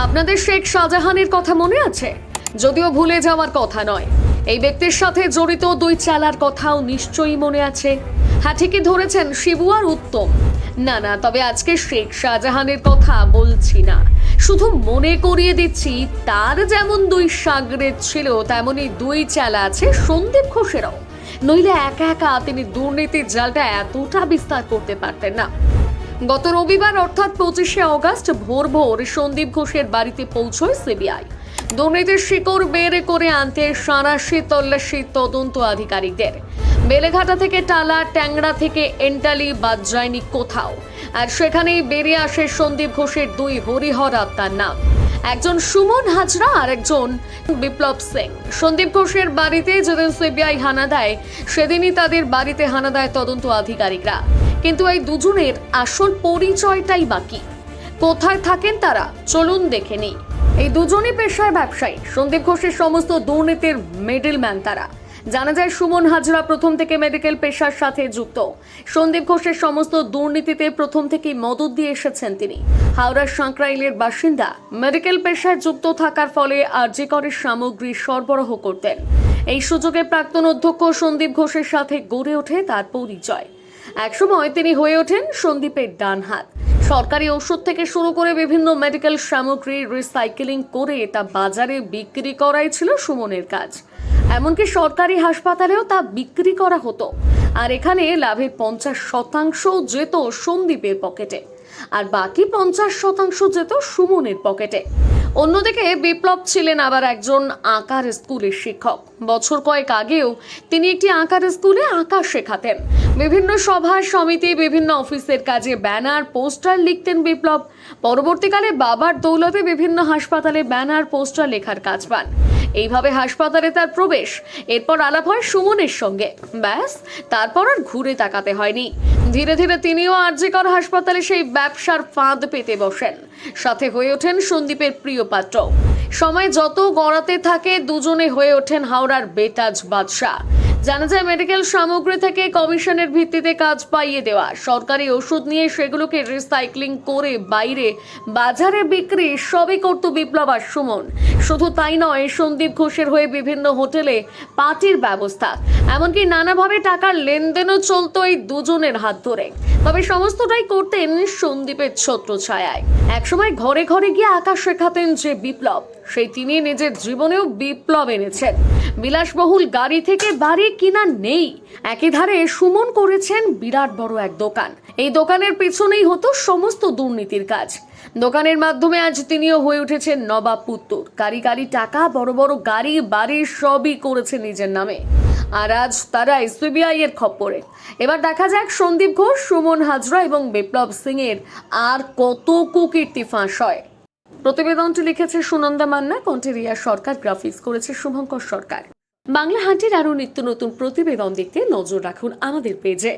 আপনাদের শেখ শাহজাহানের কথা মনে আছে? যদিও ভুলে যাওয়ার কথা নয়, এই ব্যক্তির সাথে জড়িত দুই চালার কথাও নিশ্চয়ই মনে আছে। হ্যাঁ, ঠিকই ধরেছেন, শিবু আর উত্তম। না, তবে আজকে শেখ শাহজাহানের কথা বলছি না, শুধু মনে করিয়ে দিচ্ছি তার যেমন দুই সাগরেদ ছিল, তেমনি দুই চালা আছে সন্দীপ ঘোষেরও। নইলে একা একা তিনি দুর্নীতির জালটা এতটা বিস্তার করতে পারতেন না। গত রবিবার অর্থাৎ 25শে অগস্ট ভোর সন্দীপ ঘোষের বাড়িতে পৌঁছয় সিবিআই। দুর্নীতির শিকড় বের করে আনতে সাঁড়াশি তল্লাশি তদন্ত আধিকারিকদের। বেলেঘাটা থেকে টালা, ট্যাংরা থেকে এন্টালি বাদ যায়নি কোথাও। আর সেখানেই বেরিয়ে আসে সন্দীপ ঘোষের দুই হরিহর আত্মার নাম, একজন সুমন হাজরা আর একজন বিপ্লব সিং। সন্দীপ ঘোষের বাড়িতে যেদিন সিবিআই হানা দেয়, সেদিনই তাদের বাড়িতে হানা দেয় তদন্ত আধিকারিকরা। কিন্তু এই দুজনের আসল পরিচয়টাই বাকি। কোথায় থাকেন তারা, চলুন দেখে নিই। এই দুজনই পেশায় ব্যবসায়ী। সন্দীপ ঘোষের সমস্ত দুর্নীতির মিডলম্যান তারা। জানা যায় সুমন হাজরা প্রথম থেকে মেডিকেল পেশার সাথে যুক্ত। সন্দীপ ঘোষের সমস্ত দুর্নীতিতে প্রথম থেকেই মদত দিয়ে এসেছেন তিনি। হাওড়ার সাঁকরাইলের বাসিন্দা, মেডিকেল পেশায় যুক্ত থাকার ফলে আরজি করের সামগ্রী সরবরাহ করতেন। এই সুযোগে প্রাক্তন অধ্যক্ষ সন্দীপ ঘোষের সাথে গড়ে ওঠে তার পরিচয়। একসময় তিনি হয়ে ওঠেন সন্দীপের ডান হাত। সরকারি ওষুধ থেকে শুরু করে বিভিন্ন মেডিকেল সামগ্রী রিসাইকেলিং করে তা বাজারে বিক্রি করাই ছিল সুমনের কাজ। এমনকি সরকারি হাসপাতালেও তা বিক্রি করা হতো। আর এখানে লাভের 50% যেত সন্দীপের পকেটে, আর বাকি 50% যেত সুমনের পকেটে। অন্যদিকে বিপ্লব ছিলেন আবার একজন আঁকার স্কুলের শিক্ষক। বছর কয়েক আগেও তিনি একটি আঁকার স্কুলে আঁকা শেখাতেন। বিভিন্ন সভা সমিতি, বিভিন্ন অফিসের কাজে ব্যানার পোস্টার লিখতেন বিপ্লব। পরবর্তীকালে বাবার দৌলতে বিভিন্ন হাসপাতালে ব্যানার পোস্টার লেখার কাজ পান। এইভাবে হাসপাতালে তার প্রবেশ। এরপর আলাপ হয় সুমনের সঙ্গে। ব্যাস, তারপর আর ঘুরে তাকাতে হয়নি। ধীরে ধীরে তিনিও আরজি কর হাসপাতালে সেই ব্যবসার ফাঁদ পেতে বসেন। সাথে হয়ে ওঠেন সন্দীপের প্রিয় পাত্র। সময় যত গড়াতে থাকে, দুজনে হয়ে ওঠেন হাওড়ার বেতাজ বাদশা। জানা যায় মেডিকেল সামগ্রী থেকে কমিশনের ভিত্তিতে কাজ পাইয়ে দেওয়া, সরকারি ওষুধ নিয়ে সেগুলোকে রিসাইক্লিং করে বাইরে বাজারে বিক্রি, সবই করত বিপ্লব আর সুমন। শুধু তাই নয়, সন্দীপ ঘোষের হয়ে বিভিন্ন হোটেলে পার্টির ব্যবস্থা, এমনকি নানাভাবে টাকার লেনদেনও চলতো এই দুজনের হাত ধরে। তবে সমস্তটাই করতেন সন্দীপের ছত্রছায়ায়। একসময় ঘরে ঘরে গিয়ে আঁকা শেখাতেন যে বিপ্লব, সেই তিনি নিজের জীবনেও বিপ্লব এনেছেন। বিলাসবহুল গাড়ি থেকে বাড়ি কিনা নেই। একই ধারে সুমন করেছেন বিরাট বড় এক দোকান। এই দোকানের পিছনেই হতো সমস্ত দুর্নীতির কাজ। দোকানের মাধ্যমে আজ তিনিও হয়ে উঠেছেন নবাব পুত্তর। কারি কারি টাকা, বড় বড় গাড়ি বাড়ি সবই করেছে নিজের নামে। আর আজ তারা সিবিআই এর খপ্পরে। এবার দেখা যাক সন্দীপ ঘোষ, সুমন হাজরা এবং বিপ্লব সিং এর আর কত কুকীর্তি ফাঁস হয়। প্রতিবেদনটি লিখেছে সুনন্দা মান্না, কণ্ঠে রিয়া সরকার, গ্রাফিক্স করেছে শুভঙ্কর সরকার। বাংলা হাটের আরো নিত্য নতুন প্রতিবেদন দেখতে নজর রাখুন আমাদের পেজে।